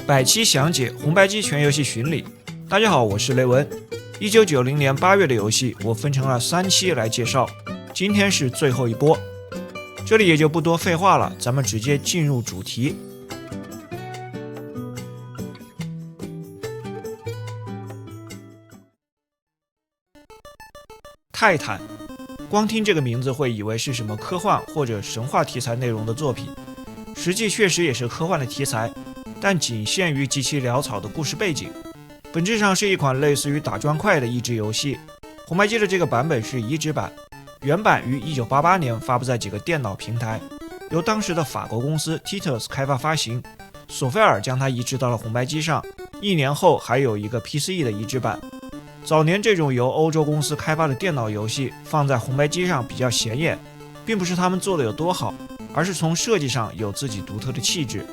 百期详解红白机全游戏巡礼。大家好，我是雷文。1990年8月的游戏，我分成了3期来介绍，今天是最后一波。这里也就不多废话了，咱们直接进入主题。泰坦，光听这个名字会以为是什么科幻或者神话题材内容的作品，实际确实也是科幻的题材，但仅限于极其潦草的故事背景，本质上是一款类似于打砖块的益智游戏。红白机的这个版本是移植版，原版于1988年发布在几个电脑平台，由当时的法国公司 Titus 开发发行，索菲尔将它移植到了红白机上，1年后还有一个 PCE 的移植版。早年这种由欧洲公司开发的电脑游戏放在红白机上比较显眼，并不是他们做的有多好，而是从设计上有自己独特的气质。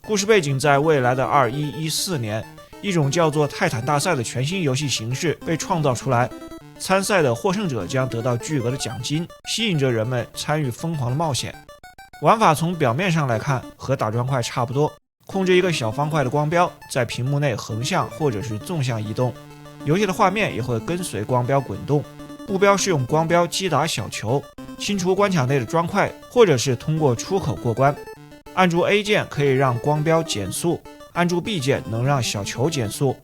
故事背景在未来的2114年，一种叫做泰坦大赛的全新游戏形式被创造出来，参赛的获胜者将得到巨额的奖金，吸引着人们参与疯狂的冒险。玩法从表面上来看和打砖块差不多，控制一个小方块的光标在屏幕内横向或者是纵向移动，游戏的画面也会跟随光标滚动，目标是用光标击打小球，清除关卡内的砖块，或者是通过出口过关。按住 A 键可以让光标减速，按住 B 键能让小球减速。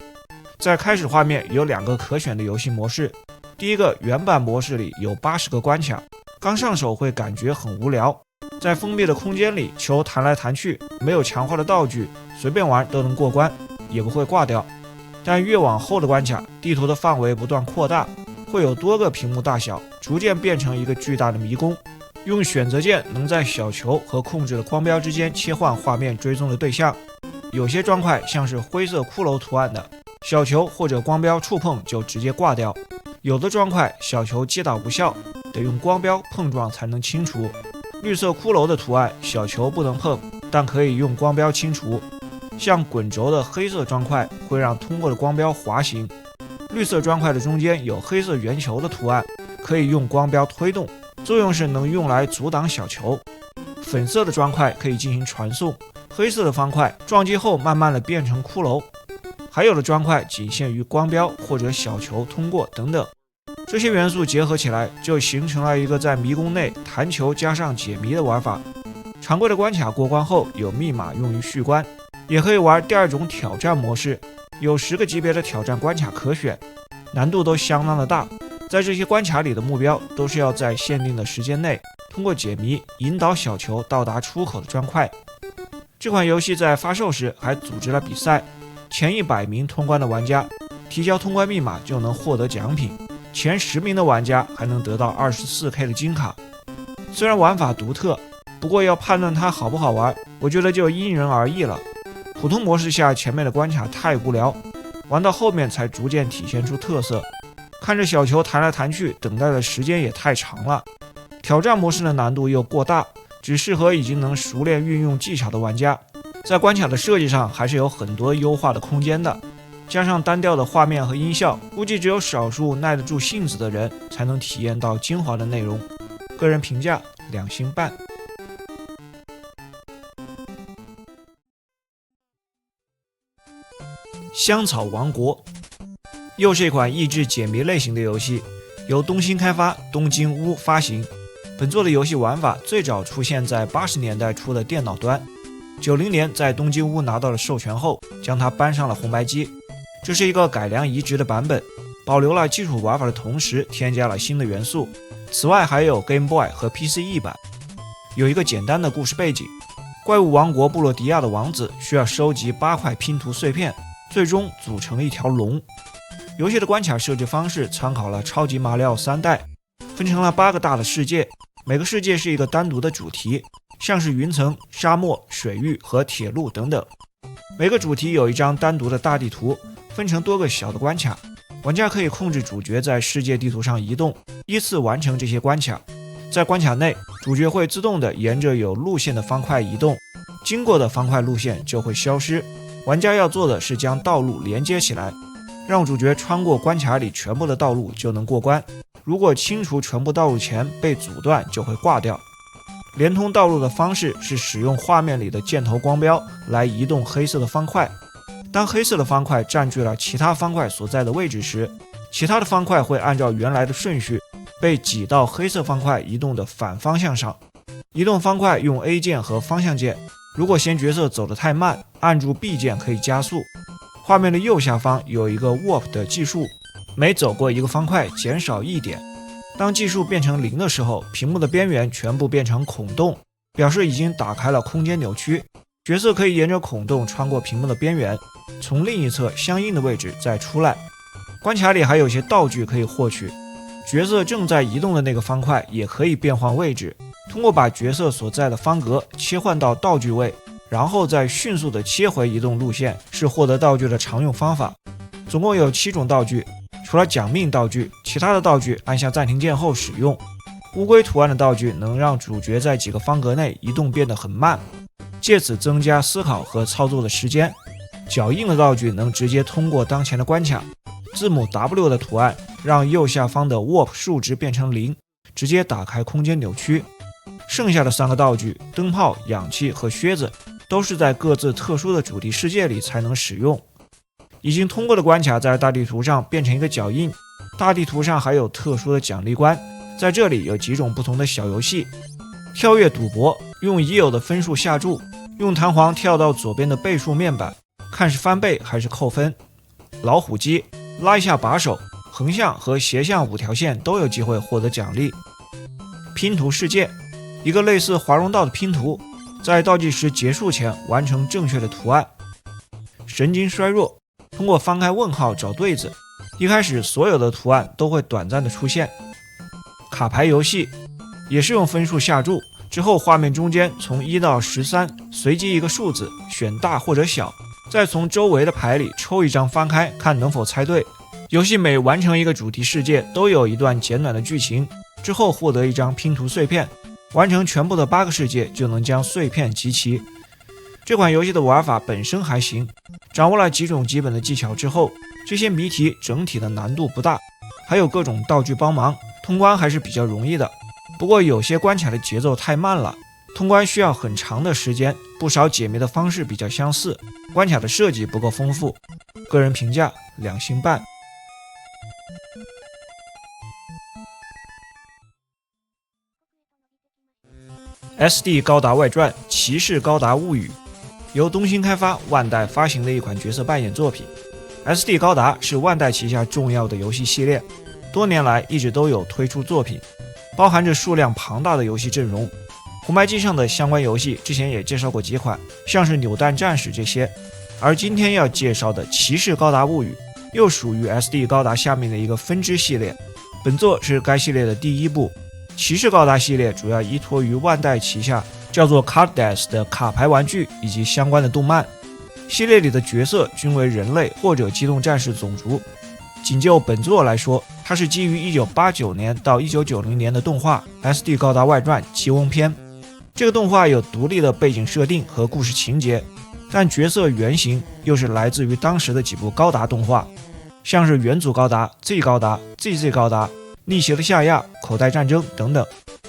在开始画面有2个可选的游戏模式，第一个原版模式里有80个关卡，刚上手会感觉很无聊，在封闭的空间里球弹来弹去，没有强化的道具，随便玩都能过关，也不会挂掉。但越往后的关卡，地图的范围不断扩大，会有多个屏幕大小，逐渐变成一个巨大的迷宫。用选择键能在小球和控制的光标之间切换画面追踪的对象。有些砖块像是灰色骷髅图案的，小球或者光标触碰就直接挂掉；有的砖块小球击倒不效，得用光标碰撞才能清除。绿色骷髅的图案，小球不能碰，但可以用光标清除。像滚轴的黑色砖块会让通过的光标滑行，绿色砖块的中间有黑色圆球的图案，可以用光标推动，作用是能用来阻挡小球。粉色的砖块可以进行传送，黑色的方块撞击后慢慢的变成骷髅，还有的砖块仅限于光标或者小球通过等等。这些元素结合起来，就形成了一个在迷宫内弹球加上解谜的玩法。常规的关卡过关后有密码用于续关，也可以玩第2种挑战模式，有10个级别的挑战关卡可选，难度都相当的大。在这些关卡里的目标都是要在限定的时间内通过解谜引导小球到达出口的砖块。这款游戏在发售时还组织了比赛，前100名通关的玩家提交通关密码就能获得奖品，前10名的玩家还能得到 24K 的金卡。虽然玩法独特，不过要判断它好不好玩，我觉得就因人而异了。普通模式下前面的关卡太无聊，玩到后面才逐渐体现出特色。看着小球弹来弹去，等待的时间也太长了。挑战模式的难度又过大，只适合已经能熟练运用技巧的玩家。在关卡的设计上还是有很多优化的空间的，加上单调的画面和音效，估计只有少数耐得住性子的人才能体验到精华的内容。个人评价2星半。香草王国又是一款益智解谜类型的游戏，由东星开发，东京屋发行。本作的游戏玩法最早出现在80年代初的电脑端，90年在东京屋拿到了授权后，将它搬上了红白机。这是一个改良移植的版本，保留了基础玩法的同时添加了新的元素。此外还有 Game Boy 和 PCE 版。有一个简单的故事背景，怪物王国布洛迪亚的王子需要收集8块拼图碎片，最终组成了一条龙。游戏的关卡设置方式参考了超级马里奥3代，分成了8个大的世界，每个世界是一个单独的主题，像是云层、沙漠、水域和铁路等等。每个主题有一张单独的大地图，分成多个小的关卡，玩家可以控制主角在世界地图上移动，依次完成这些关卡。在关卡内，主角会自动的沿着有路线的方块移动，经过的方块路线就会消失。玩家要做的是将道路连接起来，让主角穿过关卡里全部的道路就能过关。如果清除全部道路前被阻断，就会挂掉。连通道路的方式是使用画面里的箭头光标来移动黑色的方块。当黑色的方块占据了其他方块所在的位置时，其他的方块会按照原来的顺序被挤到黑色方块移动的反方向上。移动方块用 A 键和方向键，如果嫌角色走得太慢，按住 B 键可以加速。画面的右下方有一个 Warp 的计数，每走过一个方块减少1点。当计数变成0的时候，屏幕的边缘全部变成孔洞，表示已经打开了空间扭曲。角色可以沿着孔洞穿过屏幕的边缘，从另一侧相应的位置再出来。关卡里还有些道具可以获取，角色正在移动的那个方块也可以变换位置，通过把角色所在的方格切换到道具位，然后再迅速的切回移动路线，是获得道具的常用方法。总共有7种道具，除了奖命道具，其他的道具按下暂停键后使用。乌龟图案的道具能让主角在几个方格内移动变得很慢，借此增加思考和操作的时间。脚印的道具能直接通过当前的关卡。字母 W 的图案让右下方的 Warp 数值变成0，直接打开空间扭曲。剩下的3个道具灯泡、氧气和靴子都是在各自特殊的主题世界里才能使用。已经通过的关卡在大地图上变成一个脚印，大地图上还有特殊的奖励关，在这里有几种不同的小游戏：跳跃赌博，用已有的分数下注，用弹簧跳到左边的倍数面板，看是翻倍还是扣分；老虎机，拉一下把手，横向和斜向5条线都有机会获得奖励；拼图世界，一个类似华容道的拼图，在倒计时结束前完成正确的图案；神经衰弱，通过翻开问号找对子，一开始所有的图案都会短暂的出现；卡牌游戏，也是用分数下注，之后画面中间从1到13随机一个数字，选大或者小，再从周围的牌里抽一张翻开，看能否猜对。游戏每完成一个主题世界都有一段简短的剧情，之后获得一张拼图碎片，完成全部的8个世界就能将碎片集齐。这款游戏的玩法本身还行，掌握了几种基本的技巧之后，这些谜题整体的难度不大，还有各种道具帮忙，通关还是比较容易的。不过有些关卡的节奏太慢了，通关需要很长的时间，不少解谜的方式比较相似，关卡的设计不够丰富。个人评价2星半。SD 高达外传《骑士高达物语》由东星开发、万代发行的一款角色扮演作品。SD 高达是万代旗下重要的游戏系列，多年来一直都有推出作品，包含着数量庞大的游戏阵容。红白机上的相关游戏之前也介绍过几款，像是扭蛋战士这些。而今天要介绍的《骑士高达物语》又属于 SD 高达下面的一个分支系列，本作是该系列的第1部。骑士高达系列主要依托于万代旗下叫做 Carddash 的卡牌玩具以及相关的动漫，系列里的角色均为人类或者机动战士种族。仅就本作来说，它是基于1989年到1990年的动画《SD 高达外传：吉翁篇》。这个动画有独立的背景设定和故事情节，但角色原型又是来自于当时的几部高达动画，像是元祖高达、Z 高达、ZZ 高达、逆袭的夏亚、口袋战争等等。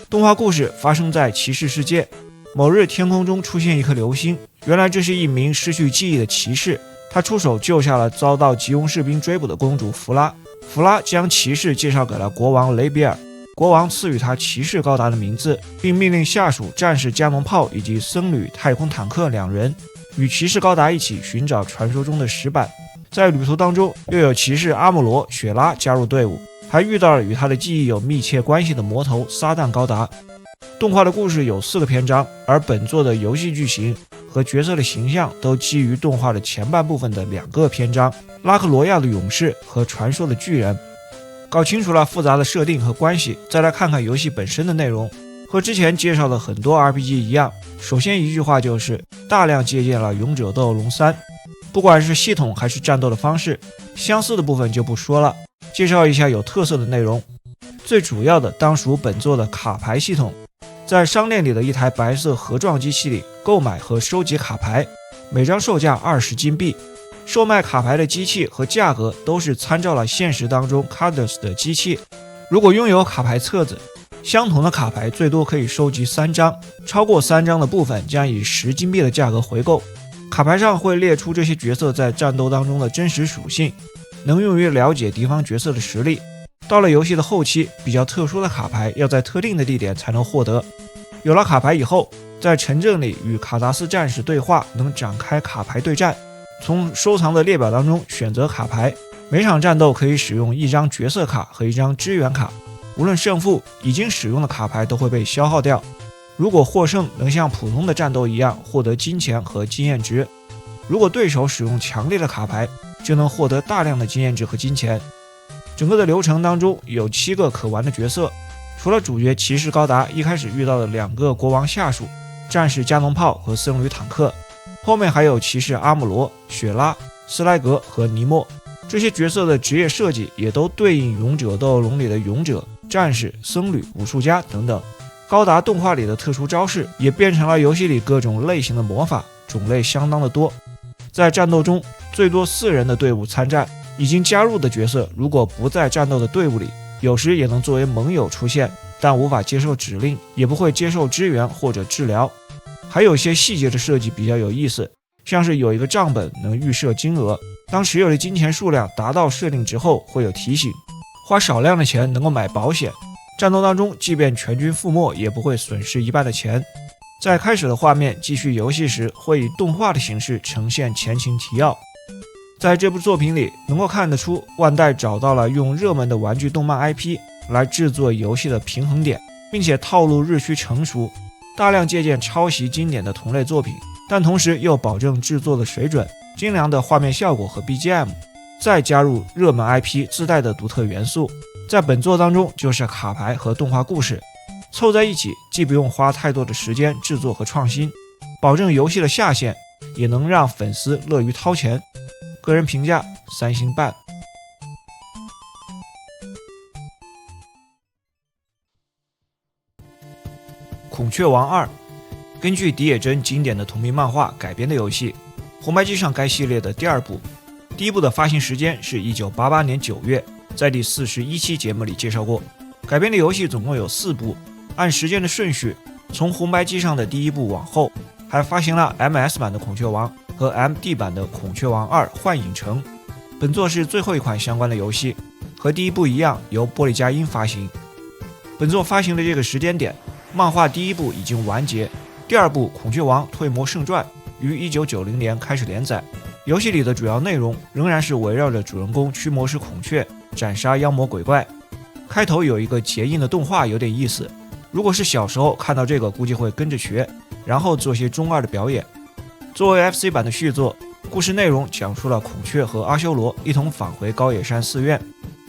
动画故事发生在骑士世界，某日天空中出现一颗流星，原来这是一名失去记忆的骑士，他出手救下了遭到吉翁士兵追捕的公主弗拉。弗拉将骑士介绍给了国王雷比尔，国王赐予他骑士高达的名字，并命令下属战士加农炮以及僧侣太空坦克2人与骑士高达一起寻找传说中的石板。在旅途当中，又有骑士阿姆罗、雪拉加入队伍，还遇到了与他的记忆有密切关系的魔头撒旦高达。动画的故事有4个篇章，而本作的游戏剧情和角色的形象都基于动画的前半部分的2个篇章：拉克罗亚的勇士和传说的巨人。搞清楚了复杂的设定和关系，再来看看游戏本身的内容。和之前介绍的很多 RPG 一样，首先一句话就是大量借鉴了《勇者斗恶龙3》，不管是系统还是战斗的方式，相似的部分就不说了，介绍一下有特色的内容。最主要的当属本作的卡牌系统，在商店里的一台白色盒状机器里购买和收集卡牌，每张售价20金币。售卖卡牌的机器和价格都是参照了现实当中 Carddash 的机器。如果拥有卡牌册子，相同的卡牌最多可以收集3张，超过3张的部分将以10金币的价格回购。卡牌上会列出这些角色在战斗当中的真实属性，能用于了解敌方角色的实力。到了游戏的后期，比较特殊的卡牌要在特定的地点才能获得。有了卡牌以后，在城镇里与卡达斯战士对话，能展开卡牌对战。从收藏的列表当中选择卡牌，每场战斗可以使用1张角色卡和1张支援卡。无论胜负，已经使用的卡牌都会被消耗掉。如果获胜，能像普通的战斗一样获得金钱和经验值；如果对手使用强烈的卡牌，就能获得大量的经验值和金钱。整个的流程当中有7个可玩的角色，除了主角骑士高达一开始遇到的2个国王下属，战士加农炮和僧侣坦克，后面还有骑士阿姆罗、雪拉、斯莱格和尼莫。这些角色的职业设计也都对应勇者斗恶龙里的勇者、战士、僧侣、武术家等等。高达动画里的特殊招式也变成了游戏里各种类型的魔法，种类相当的多。在战斗中，最多4人的队伍参战，已经加入的角色如果不在战斗的队伍里，有时也能作为盟友出现，但无法接受指令，也不会接受支援或者治疗。还有些细节的设计比较有意思，像是有一个账本能预设金额，当持有的金钱数量达到设定值后会有提醒，花少量的钱能够买保险。战斗当中，即便全军覆没，也不会损失一半的钱。在开始的画面继续游戏时，会以动画的形式呈现前情提要。在这部作品里，能够看得出万代找到了用热门的玩具动漫 IP 来制作游戏的平衡点，并且套路日趋成熟，大量借鉴抄袭经典的同类作品，但同时又保证制作的水准、精良的画面效果和 BGM， 再加入热门 IP 自带的独特元素。在本作当中，就是卡牌和动画故事凑在一起，既不用花太多的时间制作和创新，保证游戏的下限，也能让粉丝乐于掏钱。个人评价3星半。孔雀王2根据荻野真经典的同名漫画改编的游戏，红白机上该系列的第2部。第1部的发行时间是1988年9月，在第41期节目里介绍过。改编的游戏总共有4部，按时间的顺序，从红白机上的第1部往后，还发行了 MS 版的孔雀王和 MD 版的孔雀王2幻影城。本作是最后一款相关的游戏，和第1部一样由玻璃佳音发行。本作发行的这个时间点，漫画第1部已经完结，第2部孔雀王退魔圣传于1990年开始连载。游戏里的主要内容仍然是围绕着主人公驱魔师孔雀斩杀妖魔鬼怪。开头有一个结印的动画有点意思，如果是小时候看到这个，估计会跟着学，然后做些中二的表演。作为 FC 版的续作，故事内容讲述了孔雀和阿修罗一同返回高野山寺院，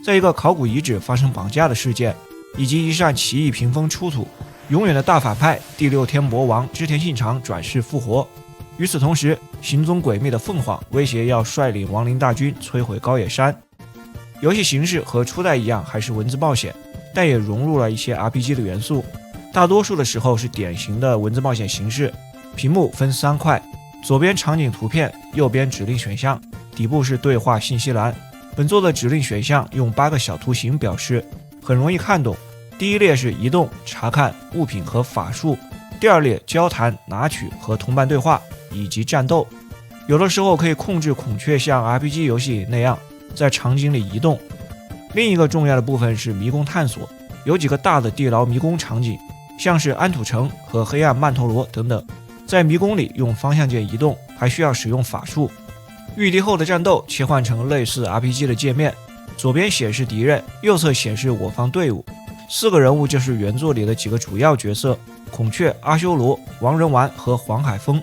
在一个考古遗址发生绑架的事件，以及一扇奇异屏风出土，永远的大反派第6天魔王织田信长转世复活。与此同时，行踪诡秘的凤凰威胁要率领亡灵大军摧毁高野山。游戏形式和初代一样，还是文字冒险，但也融入了一些 RPG 的元素。大多数的时候是典型的文字冒险形式，屏幕分3块，左边场景图片，右边指令选项，底部是对话信息栏。本作的指令选项用8个小图形表示，很容易看懂。第一列是移动、查看、物品和法术，第2列交谈、拿取和同伴对话以及战斗。有的时候可以控制孔雀像 RPG 游戏那样在场景里移动。另一个重要的部分是迷宫探索，有几个大的地牢迷宫场景，像是安土城和黑暗曼陀罗等等。在迷宫里用方向键移动，还需要使用法术。御敌后的战斗切换成类似 RPG 的界面，左边显示敌人，右侧显示我方队伍。4个人物就是原作里的几个主要角色：孔雀、阿修罗、王仁丸和黄海峰。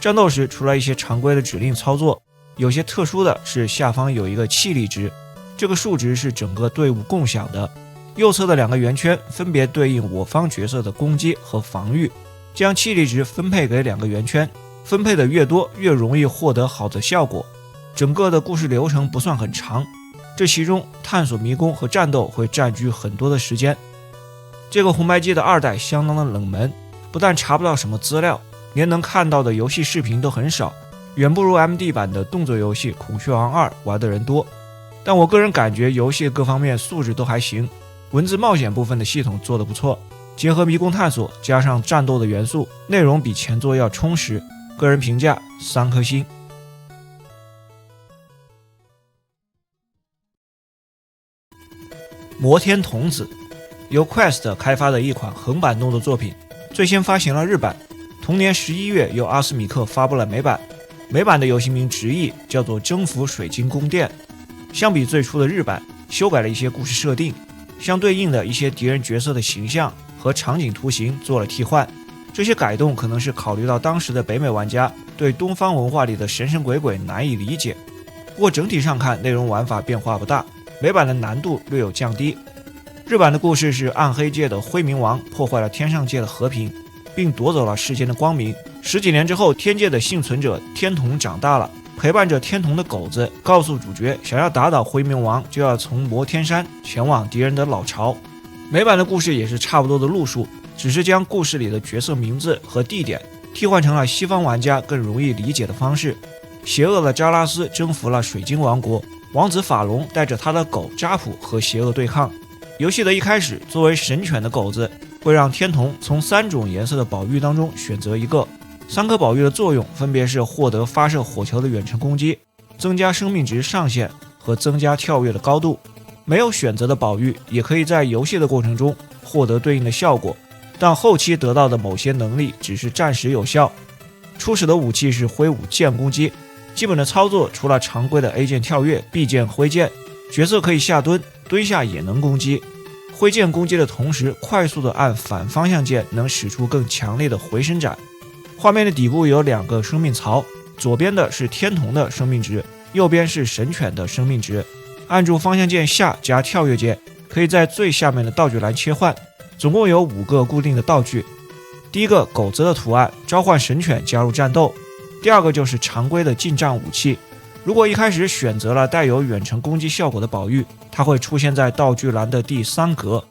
战斗时除了一些常规的指令操作，有些特殊的是下方有一个气力值，这个数值是整个队伍共享的。右侧的2个圆圈分别对应我方角色的攻击和防御，将气力值分配给2个圆圈，分配的越多越容易获得好的效果。整个的故事流程不算很长，这其中探索迷宫和战斗会占据很多的时间。这个红白机的2代相当的冷门，不但查不到什么资料，连能看到的游戏视频都很少，远不如 MD 版的动作游戏《孔雀王2》玩的人多。但我个人感觉游戏各方面素质都还行，文字冒险部分的系统做得不错，结合迷宫探索加上战斗的元素，内容比前作要充实。个人评价3颗星。摩天童子由 Quest 开发的一款横版动作作品，最先发行了日版，同年11月由阿斯米克发布了美版。美版的游戏名直译叫做征服水晶宫殿。相比最初的日版，修改了一些故事设定，相对应的一些敌人角色的形象和场景图形做了替换。这些改动可能是考虑到当时的北美玩家对东方文化里的神神鬼鬼难以理解。不过整体上看，内容玩法变化不大，美版的难度略有降低。日版的故事是暗黑界的辉明王破坏了天上界的和平，并夺走了世间的光明。10几年之后，天界的幸存者天童长大了，陪伴着天童的狗子告诉主角，想要打倒辉明王，就要从摩天山前往敌人的老巢。美版的故事也是差不多的路数，只是将故事里的角色名字和地点替换成了西方玩家更容易理解的方式。邪恶的扎拉斯征服了水晶王国，王子法龙带着他的狗扎普和邪恶对抗。游戏的一开始，作为神犬的狗子会让天童从3种颜色的宝玉当中选择一个。3颗宝玉的作用分别是获得发射火球的远程攻击、增加生命值上限和增加跳跃的高度。没有选择的宝玉也可以在游戏的过程中获得对应的效果，但后期得到的某些能力只是暂时有效。初始的武器是挥舞剑攻击，基本的操作除了常规的 A 键跳跃、B 键挥剑，角色可以下蹲，蹲下也能攻击。挥剑攻击的同时，快速的按反方向键能使出更强烈的回伸斩。画面的底部有2个生命槽，左边的是天童的生命值，右边是神犬的生命值。按住方向键下加跳跃键，可以在最下面的道具栏切换。总共有5个固定的道具。第一个狗子的图案，召唤神犬加入战斗。第二个就是常规的近战武器。如果一开始选择了带有远程攻击效果的宝玉，它会出现在道具栏的第3格。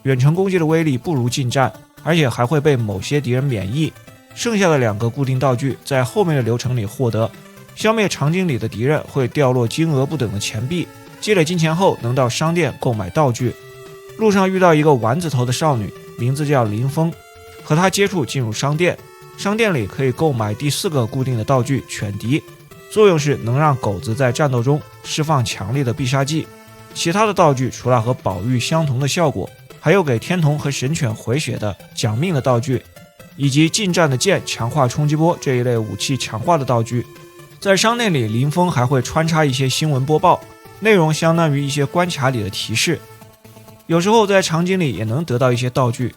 远程攻击的威力不如近战，而且还会被某些敌人免疫。剩下的2个固定道具在后面的流程里获得。消灭场景里的敌人会掉落金额不等的钱币，积累金钱后能到商店购买道具。路上遇到一个丸子头的少女，名字叫林峰，和她接触进入商店。商店里可以购买第4个固定的道具犬笛，作用是能让狗子在战斗中释放强力的必杀技。其他的道具除了和宝玉相同的效果，还有给天童和神犬回血的奖命的道具，以及近战的剑强化冲击波这一类武器强化的道具。在商店里，林峰还会穿插一些新闻播报，内容相当于一些关卡里的提示。有时候在场景里也能得到一些道具。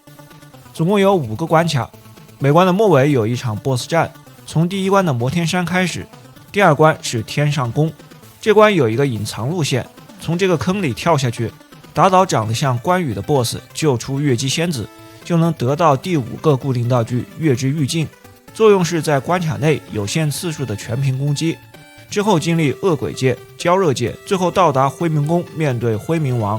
总共有5个关卡，每关的末尾有一场 BOSS 战，从第1关的摩天山开始，第2关是天上宫。这关有一个隐藏路线，从这个坑里跳下去，打倒长得像关羽的 BOSS， 救出月姬仙子，就能得到第5个固定道具月之玉镜，作用是在关卡内有限次数的全屏攻击，之后经历恶鬼界、焦热界，最后到达辉明宫面对辉明王。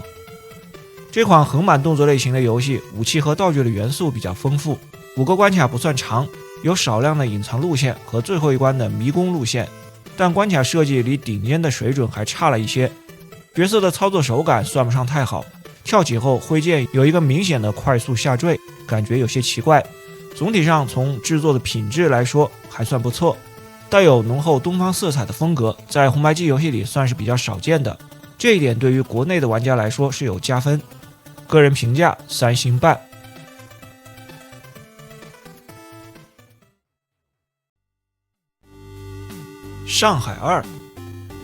这款横版动作类型的游戏，武器和道具的元素比较丰富，5个关卡不算长，有少量的隐藏路线和最后一关的迷宫路线，但关卡设计离顶尖的水准还差了一些。角色的操作手感算不上太好，跳起后挥剑有一个明显的快速下坠，感觉有些奇怪。总体上从制作的品质来说还算不错，带有浓厚东方色彩的风格，在红白机游戏里算是比较少见的，这一点对于国内的玩家来说是有加分。个人评价3星半。上海2，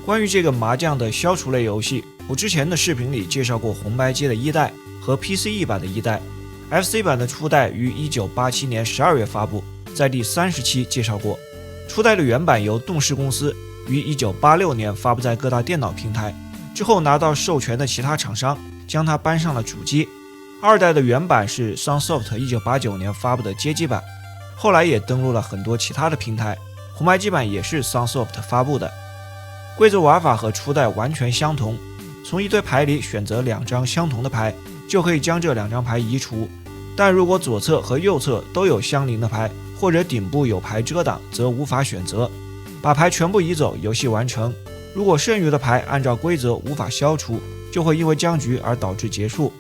关于这个麻将的消除类游戏，我之前的视频里介绍过红白机的1代和 PCE 版的1代。FC 版的初代于1987年12月发布，在第30期介绍过。初代的原版由动视公司于1986年发布在各大电脑平台，之后拿到授权的其他厂商将它搬上了主机。2代的原版是 Sunsoft 1989年发布的街机版，后来也登陆了很多其他的平台。红白机版也是 Sunsoft 发布的。规则玩法和初代完全相同，从一堆牌里选择2张相同的牌，就可以将这2张牌移除。但如果左侧和右侧都有相邻的牌，或者顶部有牌遮挡，则无法选择。把牌全部移走，游戏完成。如果剩余的牌按照规则无法消除，就会因为僵局而导致结束。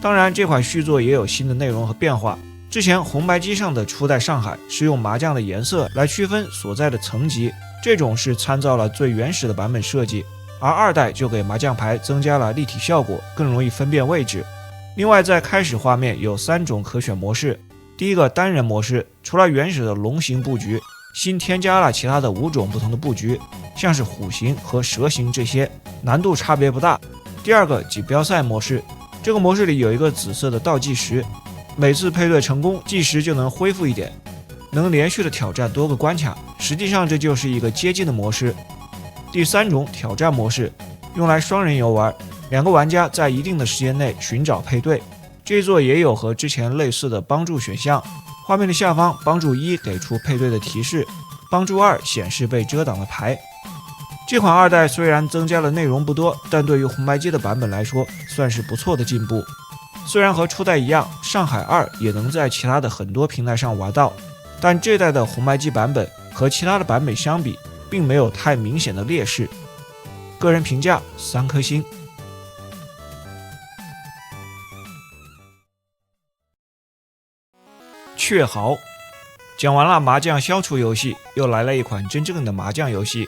当然，这款续作也有新的内容和变化。之前红白机上的初代上海是用麻将的颜色来区分所在的层级，这种是参照了最原始的版本设计，而2代就给麻将牌增加了立体效果，更容易分辨位置。另外，在开始画面有3种可选模式。第一个单人模式，除了原始的龙形布局，新添加了其他的5种不同的布局，像是虎形和蛇形这些，难度差别不大。第二个锦标赛模式，这个模式里有一个紫色的倒计时，每次配对成功，计时就能恢复1点，能连续的挑战多个关卡，实际上这就是一个接近的模式。第3种挑战模式，用来双人游玩，2个玩家在一定的时间内寻找配对。这一座也有和之前类似的帮助选项，画面的下方帮助1给出配对的提示，帮助2显示被遮挡的牌。这款2代虽然增加了内容不多，但对于红白机的版本来说算是不错的进步。虽然和初代一样，上海2也能在其他的很多平台上玩到，但这代的红白机版本和其他的版本相比，并没有太明显的劣势。个人评价3颗星。雀豪讲完了麻将消除游戏，又来了一款真正的麻将游戏。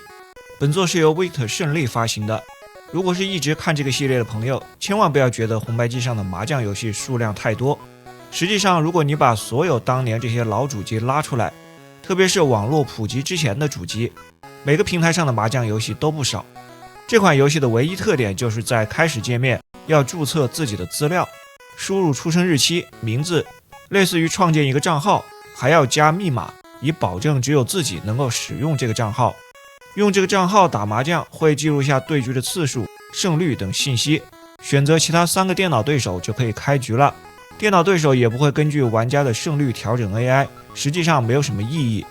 本作是由 Victor 胜利发行的。如果是一直看这个系列的朋友，千万不要觉得红白机上的麻将游戏数量太多。实际上，如果你把所有当年这些老主机拉出来，特别是网络普及之前的主机，每个平台上的麻将游戏都不少。这款游戏的唯一特点就是在开始界面要注册自己的资料，输入出生日期、名字，类似于创建一个账号，还要加密码，以保证只有自己能够使用这个账号。用这个账号打麻将会记录下对局的次数、胜率等信息，选择其他3个电脑对手就可以开局了。电脑对手也不会根据玩家的胜率调整 AI， 实际上没有什么意义。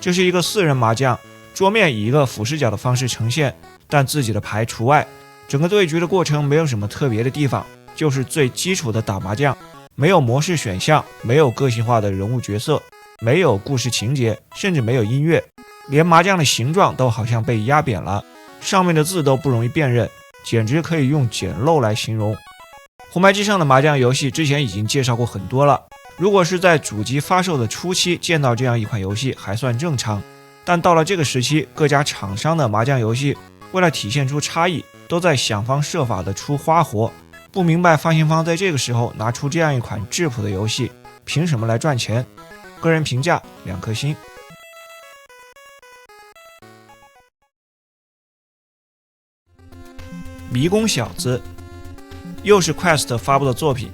这是一个4人麻将，桌面以一个俯视角的方式呈现，但自己的牌除外。整个对局的过程没有什么特别的地方，就是最基础的打麻将，没有模式选项，没有个性化的人物角色，没有故事情节，甚至没有音乐，连麻将的形状都好像被压扁了，上面的字都不容易辨认，简直可以用简陋来形容。红白机上的麻将游戏之前已经介绍过很多了，如果是在主机发售的初期见到这样一款游戏还算正常，但到了这个时期，各家厂商的麻将游戏为了体现出差异，都在想方设法的出花活。不明白发行方在这个时候拿出这样一款质朴的游戏，凭什么来赚钱？个人评价2颗星。迷宫小子又是 Quest 发布的作品，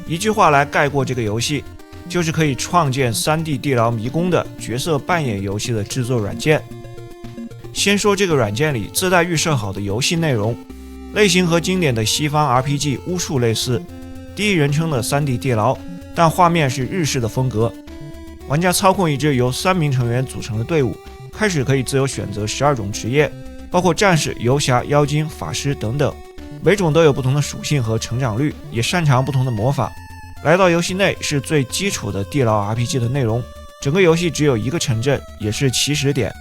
一句话来概括这个游戏，就是可以创建 3D 地牢迷宫的角色扮演游戏的制作软件。先说这个软件里自带预设好的游戏内容，类型和经典的西方 RPG 巫术类似，第一人称的 3D 地牢，但画面是日式的风格。玩家操控一支由3名成员组成的队伍，开始可以自由选择12种职业，包括战士、游侠、妖精、法师等等，每种都有不同的属性和成长率，也擅长不同的魔法。来到游戏内是最基础的地牢 RPG 的内容，整个游戏只有一个城镇，也是起始点。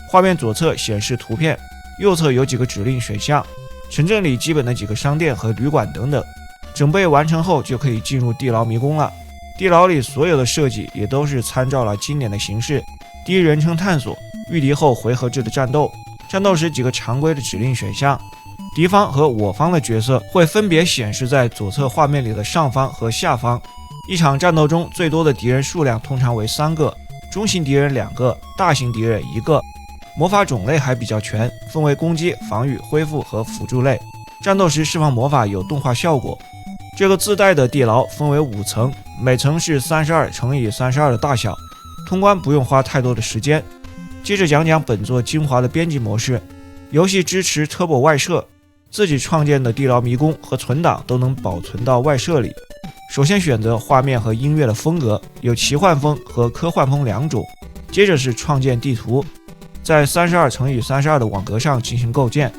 画面左侧显示图片，右侧有几个指令选项，城镇里基本的几个商店和旅馆等等。整备完成后就可以进入地牢迷宫了。地牢里所有的设计也都是参照了经典的形式，第一人称探索、遇敌后回合制的战斗，战斗时几个常规的指令选项，敌方和我方的角色会分别显示在左侧画面里的上方和下方。一场战斗中最多的敌人数量通常为3个，中型敌人2个，大型敌人1个。魔法种类还比较全，分为攻击、防御、恢复和辅助类。战斗时释放魔法有动画效果。这个自带的地牢分为5层，每层是32×32的大小，通关不用花太多的时间。接着讲讲本作精华的编辑模式。游戏支持 Turbo 外设，自己创建的地牢迷宫和存档都能保存到外设里。首先选择画面和音乐的风格，有奇幻风和科幻风2种。接着是创建地图，在32×32的网格上进行构建。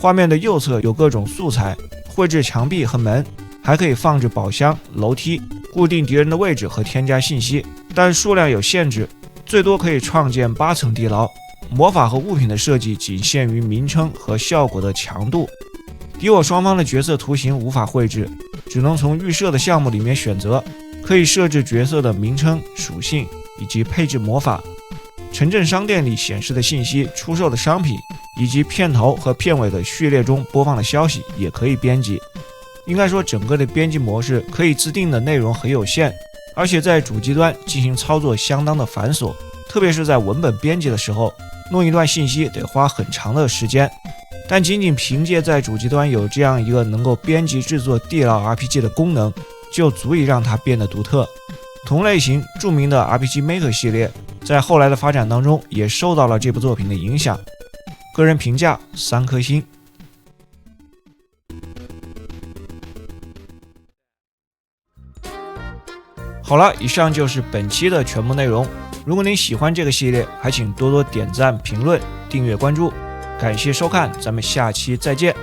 画面的右侧有各种素材，绘制墙壁和门，还可以放置宝箱、楼梯，固定敌人的位置和添加信息，但数量有限制，最多可以创建8层地牢。魔法和物品的设计仅限于名称和效果的强度。敌我双方的角色图形无法绘制，只能从预设的项目里面选择，可以设置角色的名称、属性以及配置魔法。城镇商店里显示的信息、出售的商品，以及片头和片尾的序列中播放的消息也可以编辑。应该说，整个的编辑模式可以自定的内容很有限，而且在主机端进行操作相当的繁琐，特别是在文本编辑的时候，弄一段信息得花很长的时间。但仅仅凭借在主机端有这样一个能够编辑制作地牢 RPG 的功能，就足以让它变得独特。同类型著名的 RPG Maker 系列在后来的发展当中也受到了这部作品的影响。个人评价3颗星。好了，以上就是本期的全部内容。如果您喜欢这个系列，还请多多点赞、评论、订阅、关注。感谢收看，咱们下期再见。